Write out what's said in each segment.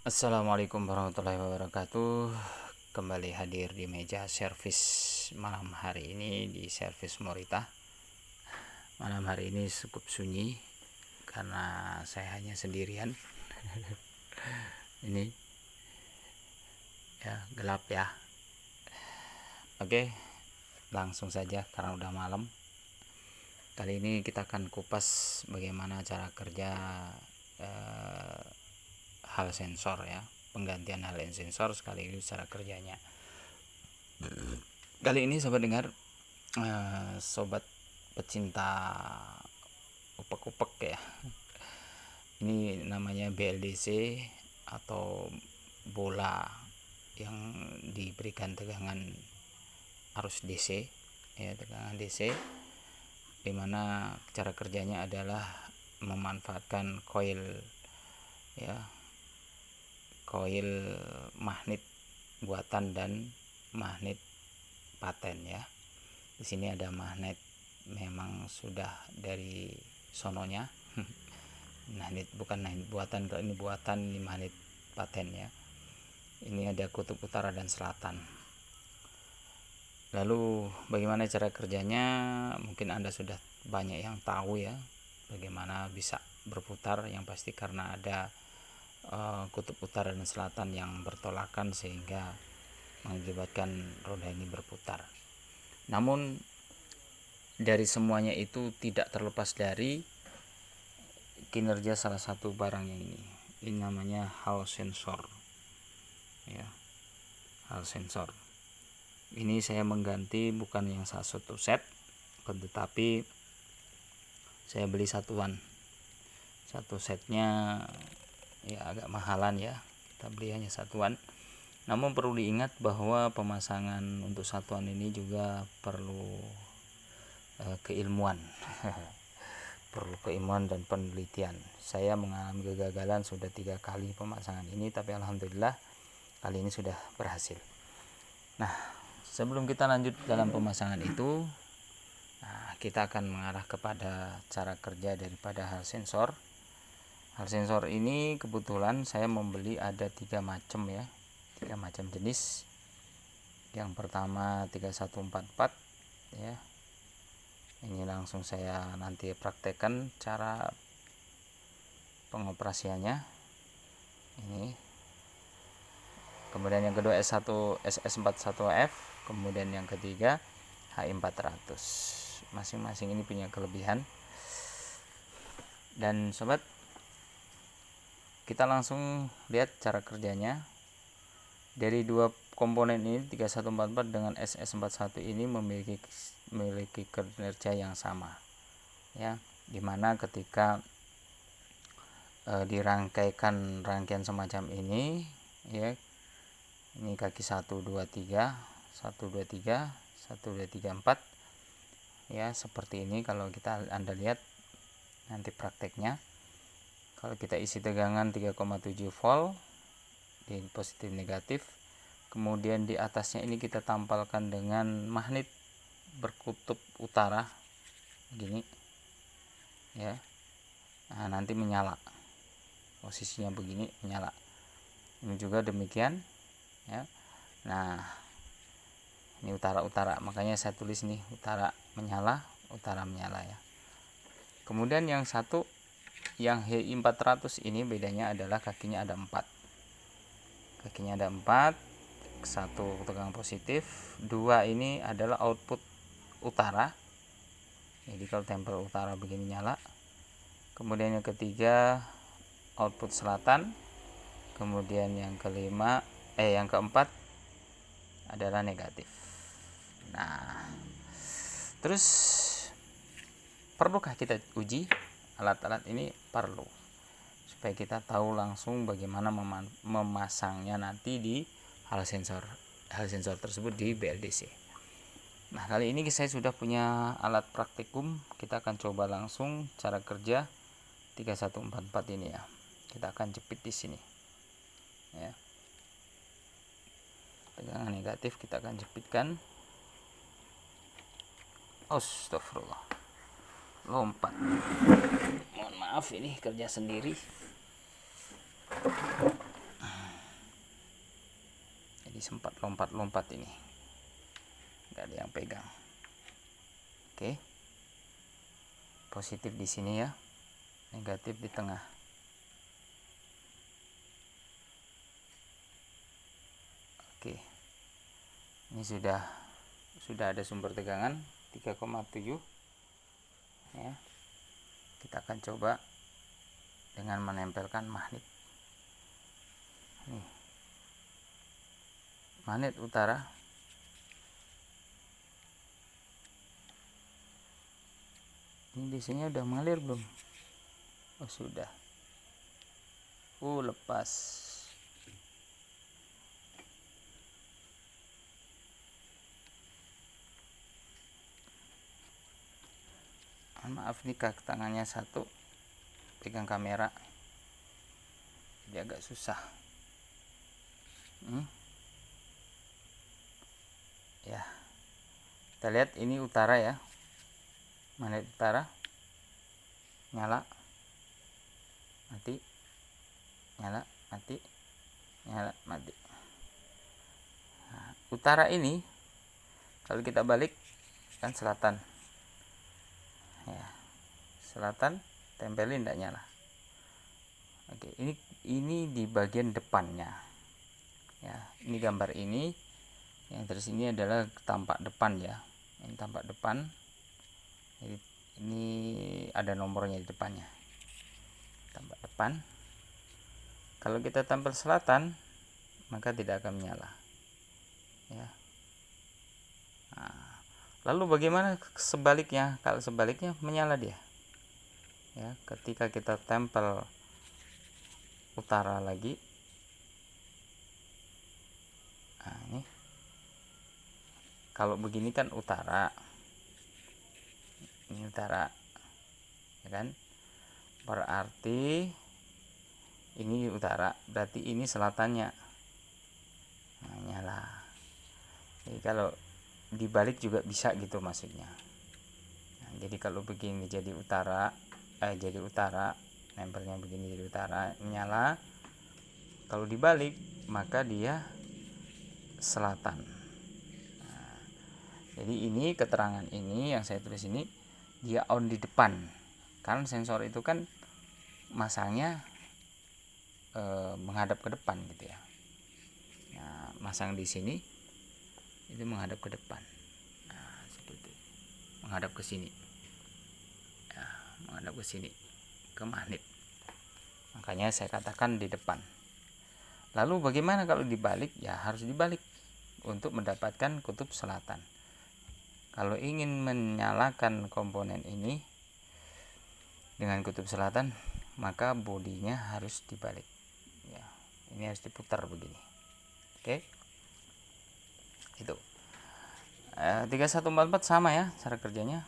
Assalamualaikum warahmatullahi wabarakatuh. Kembali hadir di meja servis malam hari ini di servis Morita. Malam hari ini cukup sunyi karena saya hanya sendirian. Ini ya gelap ya. Oke, langsung saja karena udah malam. Kali ini kita akan kupas bagaimana cara kerja hal sensor ya, penggantian hal sensor sekaligus cara kerjanya. Kali ini sobat dengar, sobat pecinta upek-upek ya, ini namanya BLDC atau bola yang diberikan tegangan arus DC ya, tegangan DC, dimana cara kerjanya adalah memanfaatkan koil ya, koil magnet buatan dan magnet paten ya. Di sini ada magnet memang sudah dari sononya. Magnet bukan magnet buatan, kalau ini buatan, ini magnet paten ya. Ini ada kutub utara dan selatan. Lalu bagaimana cara kerjanya? Mungkin Anda sudah banyak yang tahu ya, bagaimana bisa berputar. Yang pasti karena ada kutub utara dan selatan yang bertolakan sehingga mengakibatkan roda ini berputar. Namun dari semuanya itu tidak terlepas dari kinerja salah satu barang yang ini namanya hal sensor ya, hal sensor ini saya mengganti bukan yang satu set, tetapi saya beli satuan. Satu setnya ya agak mahalan ya, kita beli hanya satuan. Namun perlu diingat bahwa pemasangan untuk satuan ini juga perlu keilmuan. Perlu keilmuan dan penelitian. Saya mengalami kegagalan sudah 3 kali pemasangan ini, tapi alhamdulillah kali ini sudah berhasil. Nah, sebelum kita lanjut dalam pemasangan itu, kita akan mengarah kepada cara kerja daripada hal sensor. Hal sensor ini kebetulan saya membeli ada 3 macam ya, 3 macam jenis. Yang pertama 3144 ya. Ini langsung saya nanti praktekkan cara pengoperasiannya. Ini. Kemudian yang kedua S1 SS41F, kemudian yang ketiga HI400. Masing-masing ini punya kelebihan. Dan sobat, kita langsung lihat cara kerjanya. Dari dua komponen ini 3144 dengan SS41 ini memiliki kinerja yang sama ya, dimana ketika dirangkaikan rangkaian semacam ini ya, ini kaki 1 2 3 1 2 3 1 2 3 4 ya, seperti ini. Kalau Anda lihat nanti prakteknya, kalau kita isi tegangan 3,7 volt di positif negatif, kemudian di atasnya ini kita tampalkan dengan magnet berkutub utara gini ya. Nah, nanti menyala, posisinya begini menyala. Ini juga demikian ya. Nah, ini utara-utara, makanya saya tulis nih utara menyala ya. Kemudian yang satu, yang HI400 ini bedanya adalah kakinya ada 4. Kakinya ada 4, satu tegangan positif, 2 ini adalah output utara. Jadi kalau tempel utara begini nyala. Kemudian yang ketiga output selatan. Kemudian yang keempat adalah negatif. Nah, terus perlukah kita uji alat-alat ini? Perlu, supaya kita tahu langsung bagaimana memasangnya nanti di hal sensor tersebut di BLDC. Nah, kali ini saya sudah punya alat praktikum. Kita akan coba langsung cara kerja 3144 ini ya. Kita akan jepit di sini ya. Tegangan negatif kita akan jepitkan. Astagfirullah, lompat. Mohon maaf, ini kerja sendiri. sempat lompat-lompat ini, nggak ada yang pegang. Oke, positif di sini ya, negatif di tengah. Oke, ini sudah ada sumber tegangan 3,7 ya. Kita akan coba dengan menempelkan magnet. Nih, magnet utara. Ini biasanya udah mengalir belum? Oh sudah. Lepas. Maaf nih, kaki tangannya satu pegang kamera, jadi agak susah. Ya, kita lihat ini utara ya, magnet utara, nyala, mati, nyala, mati, nyala, mati. Nah, utara ini kalau kita balik kan selatan ya, selatan, tempelin tidak nyala. Oke, ini di bagian depannya ya. Ini gambar ini, yang terus ini adalah tampak depan ya, ini tampak depan. Jadi ini ada nomornya di depannya, tampak depan. Kalau kita tampil selatan maka tidak akan menyala ya. Nah, lalu bagaimana sebaliknya? Kalau sebaliknya menyala dia ya, ketika kita tempel utara lagi. Nah, ini kalau begini kan utara, ini utara ya kan, berarti ini utara, berarti ini selatannya. Nah, nyala. Jadi kalau dibalik juga bisa gitu maksudnya. Nah, jadi kalau begini jadi utara, nempelnya begini jadi utara, menyala. Kalau dibalik maka dia selatan. Nah, jadi ini keterangan ini yang saya tulis ini, dia on di depan. Kan sensor itu kan masangnya menghadap ke depan gitu ya. Nah, masang di sini itu menghadap ke depan. Nah, seperti menghadap ke sini. Ya, menghadap ke sini, ke magnet. Makanya saya katakan di depan. Lalu bagaimana kalau dibalik? Ya harus dibalik untuk mendapatkan kutub selatan. Kalau ingin menyalakan komponen ini dengan kutub selatan, maka bodinya harus dibalik ya. Ini harus diputar begini. Oke, itu 3144 sama ya cara kerjanya.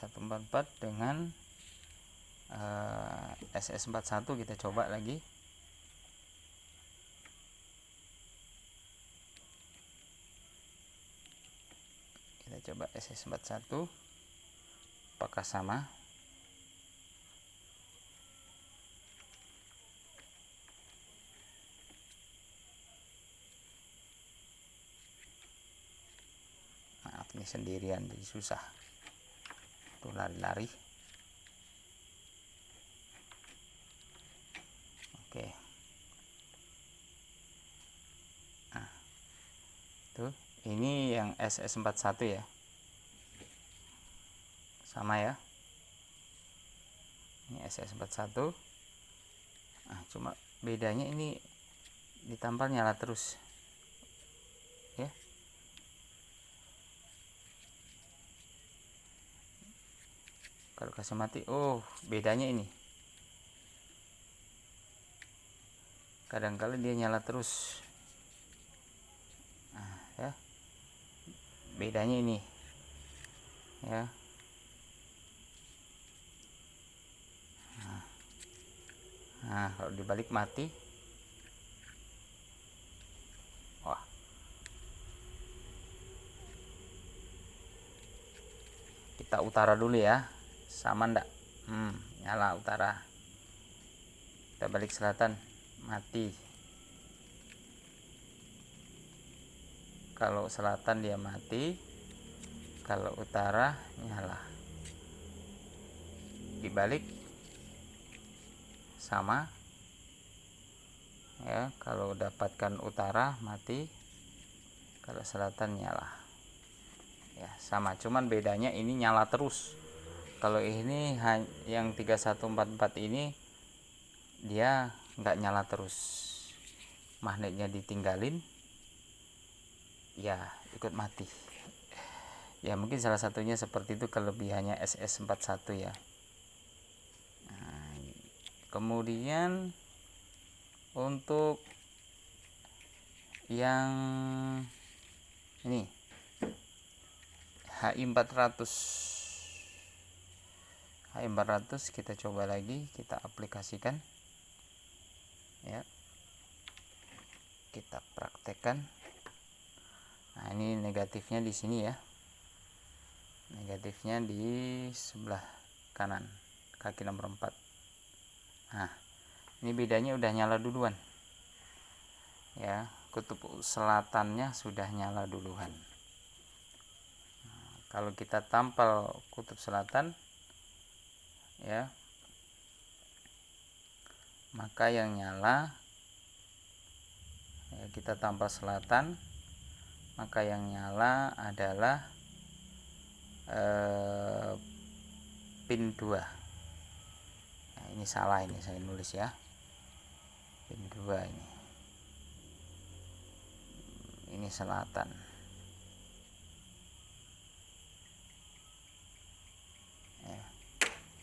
3144 dengan SS41 kita coba lagi. Kita coba SS41 apakah sama. Maaf ini sendirian jadi susah tuh lari-lari. Oke, nah tuh ini yang SS41 ya, sama ya, ini SS41. Nah, cuma bedanya ini ditampal nyala terus ya. Kalau kasih mati, bedanya ini kadang-kala dia nyala terus. Nah, ya, bedanya ini ya. Nah, kalau dibalik mati. Wah, kita utara dulu ya, sama ndak? Nyala utara. Kita balik selatan, mati. kalau selatan dia mati, kalau utara nyala. Dibalik sama ya, kalau dapatkan utara mati, kalau selatan nyala ya, sama, cuman bedanya ini nyala terus. Kalau ini yang 3144 ini dia nggak nyala terus, magnetnya ditinggalin ya ikut mati ya. Mungkin salah satunya seperti itu kelebihannya SS41 ya. Nah, kemudian untuk yang ini HI400 kita coba lagi, kita aplikasikan ya, kita praktekkan. Nah, ini negatifnya di sini ya, negatifnya di sebelah kanan kaki nomor 4. Nah, ini bedanya udah nyala duluan ya, kutub selatannya sudah nyala duluan. Nah, kalau kita tampal kutub selatan ya, maka yang nyala ya, kita tampal selatan, maka yang nyala adalah pin 2. Nah, ini salah, ini saya nulis ya, pin 2 ini selatan ya.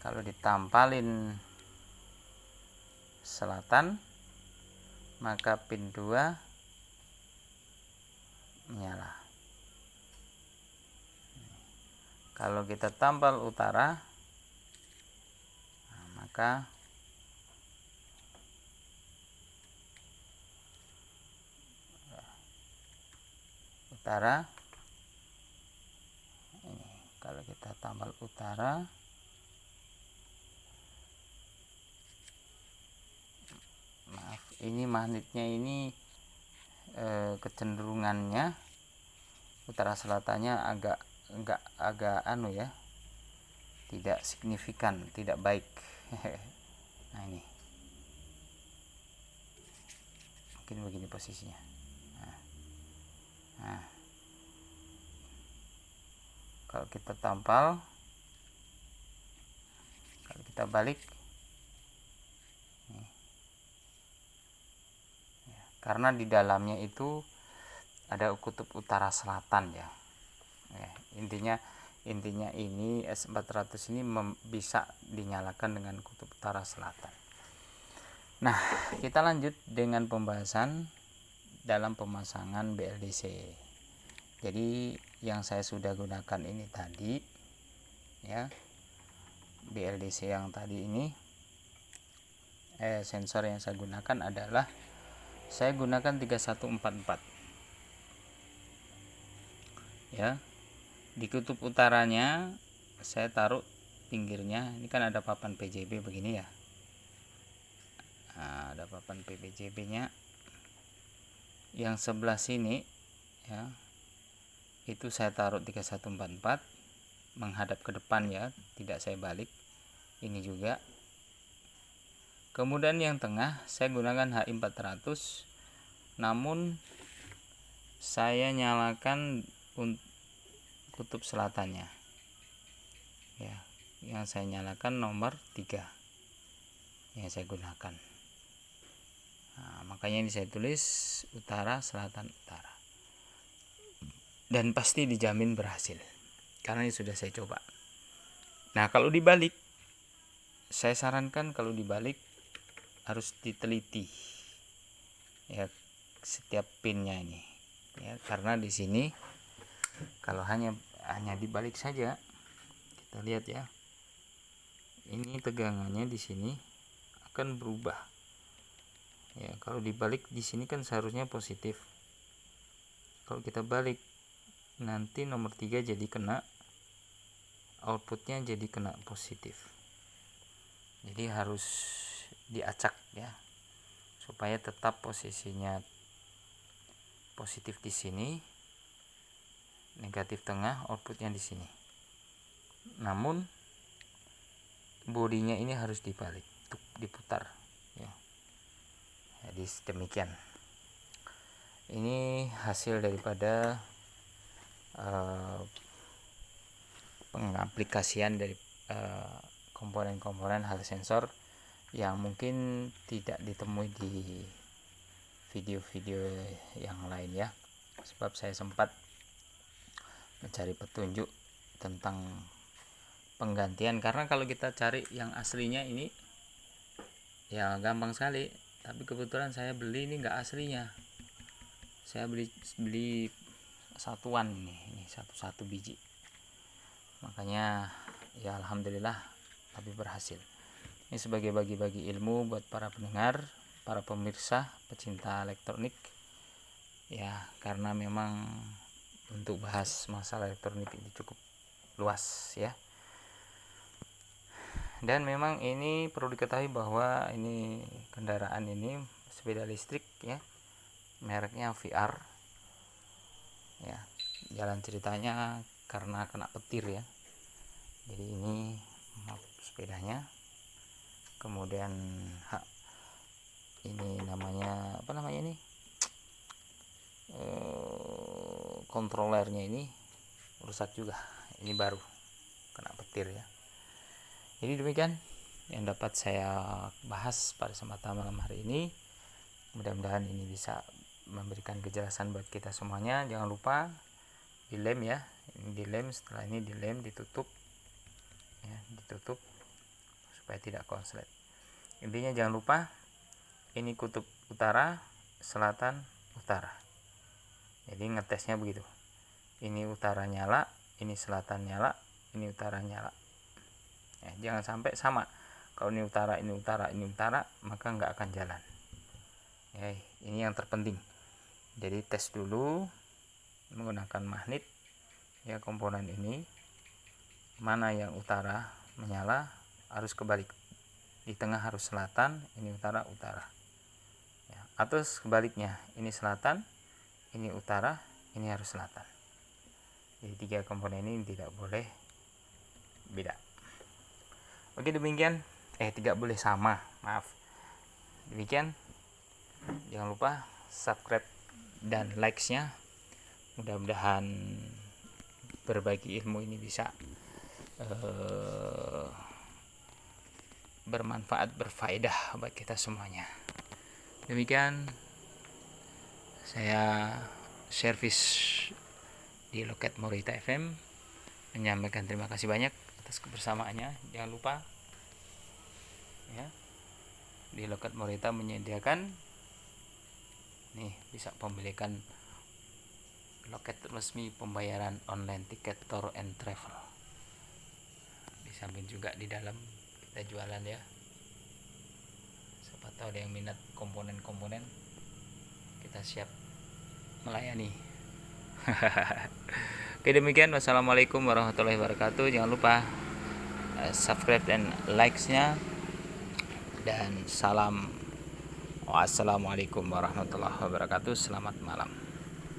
Kalau ditampalin selatan, maka pin 2 menyala. Kalau kita tampal utara, nah, maka utara ini, kalau kita tampal utara, maaf, ini magnetnya ini kecenderungannya utara selatannya agak anu ya, tidak signifikan, tidak baik. Nah, ini mungkin begini posisinya. Nah, kalau kita tampal, kalau kita balik nih, ya, karena di dalamnya itu ada kutub utara selatan ya. Intinya ini S400 ini bisa dinyalakan dengan kutub utara selatan. Nah, kita lanjut dengan pembahasan dalam pemasangan BLDC. Jadi yang saya sudah gunakan ini tadi ya, BLDC yang tadi ini, sensor yang saya gunakan adalah, saya gunakan 3144 ya. Di kutub utaranya saya taruh pinggirnya, ini kan ada papan PJB begini ya. Nah, ada papan PJB nya. Yang sebelah sini ya, itu saya taruh 3144 menghadap ke depan ya, tidak saya balik. Ini juga. Kemudian yang tengah saya gunakan HI400, namun saya nyalakan kutub selatannya ya, yang saya nyalakan nomor 3 yang saya gunakan. Nah, makanya ini saya tulis utara, selatan, utara, dan pasti dijamin berhasil karena ini sudah saya coba. Nah, kalau dibalik, saya sarankan kalau dibalik harus diteliti ya setiap pinnya ini ya, karena di sini kalau hanya dibalik saja, kita lihat ya, ini tegangannya di sini akan berubah ya. Kalau dibalik di sini kan seharusnya positif, kalau kita balik nanti nomor 3 jadi kena, outputnya jadi kena positif. Jadi harus diacak ya, supaya tetap posisinya positif di sini, negatif tengah, outputnya di sini. Namun bodinya ini harus dibalik, diputar ya. Jadi demikian. Ini hasil daripada pengaplikasian dari komponen-komponen hal sensor yang mungkin tidak ditemui di video-video yang lain ya. Sebab saya sempat mencari petunjuk tentang penggantian, karena kalau kita cari yang aslinya ini ya gampang sekali, tapi kebetulan saya beli ini enggak aslinya. Saya beli satuan ini satu biji. Makanya ya alhamdulillah tapi berhasil. Ini sebagai bagi-bagi ilmu buat para pendengar, para pemirsa, pecinta elektronik. Ya, karena memang untuk bahas masalah elektronik ini cukup luas ya. Dan memang ini perlu diketahui bahwa ini kendaraan ini sepeda listrik ya, mereknya VR ya. Jalan ceritanya karena kena petir ya, jadi ini sepedanya, kemudian ini namanya apa namanya ini, kontrolernya ini rusak juga, ini baru kena petir ya. Jadi demikian yang dapat saya bahas pada kesempatan malam hari ini. Mudah-mudahan ini bisa memberikan kejelasan buat kita semuanya. Jangan lupa dilem ya, ini dilem, setelah ini dilem, ditutup ya, ditutup supaya tidak konslet. Intinya jangan lupa ini kutub utara, selatan, utara. Jadi ngetesnya begitu, ini utara nyala, ini selatan nyala, ini utara nyala ya. Jangan sampai sama, kalau ini utara, ini utara, ini utara, maka nggak akan jalan ya. Ini yang terpenting. Jadi tes dulu menggunakan magnet ya, komponen ini mana yang utara menyala harus kebalik, di tengah harus selatan, ini utara ya. Atau sebaliknya, ini selatan, ini utara, ini harus selatan. Jadi 3 komponen ini tidak boleh beda. Oke demikian, tidak boleh sama, maaf. Demikian, jangan lupa subscribe dan likes-nya. Mudah-mudahan berbagi ilmu ini bisa bermanfaat, berfaedah buat kita semuanya. Demikian saya servis di Loket Morita FM menyampaikan terima kasih banyak atas kebersamaannya. Jangan lupa ya, di Loket Morita menyediakan nih, bisa pembelikan loket resmi pembayaran online tiket tour and travel. Di samping juga di dalam kita jualan ya, siapa tahu ada yang minat komponen-komponen, kita siap melayani. Oke demikian, wassalamualaikum warahmatullahi wabarakatuh. Jangan lupa subscribe dan likes-nya, dan salam. Wassalamualaikum warahmatullahi wabarakatuh. Selamat malam.